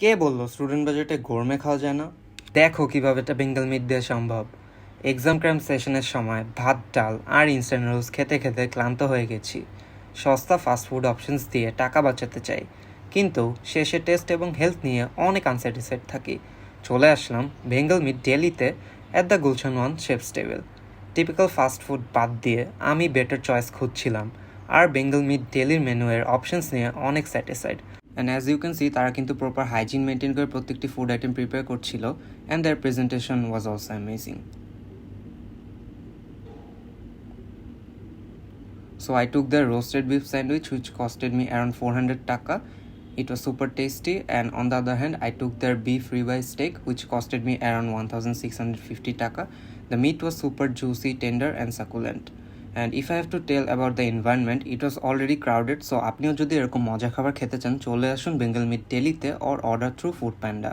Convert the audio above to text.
কে বলল স্টুডেন্ট বাজেটে গোরমে খাওয়া যায় না? দেখো কিভাবে এটা বেঙ্গল মিট দিয়ে সম্ভব। এক্সাম ক্র্যাম্প সেশনের সময় ভাত ডাল আর ইনস্ট্যান্ট নুডলস খেতে খেতে ক্লান্ত হয়ে গেছি। সস্তা ফাস্টফুড অপশনস দিয়ে টাকা বাঁচাতে চাই, কিন্তু শেষে টেস্ট এবং হেলথ নিয়ে অনেক আনস্যাটিসফাইড থাকি। চলে আসলাম বেঙ্গল মিট ডেলিতে at the Gulshan one chef's table. Typical fast food বাদ দিয়ে আমি বেটার চয়েস খুঁজছিলাম, আর বেঙ্গল মিট ডেলির মেনুয়ের অপশনস নিয়ে অনেক satisfied. And as you can see, তারা কিন্তু প্রপার হাইজিন মেনটেন করে প্রত্যেকটি ফুড আইটেম প্রিপেয়ার করছিল, and their presentation was also amazing. So I took the roasted beef sandwich, which costed me around 400 taka. It was super tasty. And on the other hand, I took their beef ribeye steak, which costed me around 1650 taka. The meat was super juicy, tender and succulent. And if I have to tell about the environment, it was already crowded. So আপনিও যদি এরকম মজা খাবার খেতে চান, চলে আসুন Bengal Meat ডেলিতে or order through Food Panda.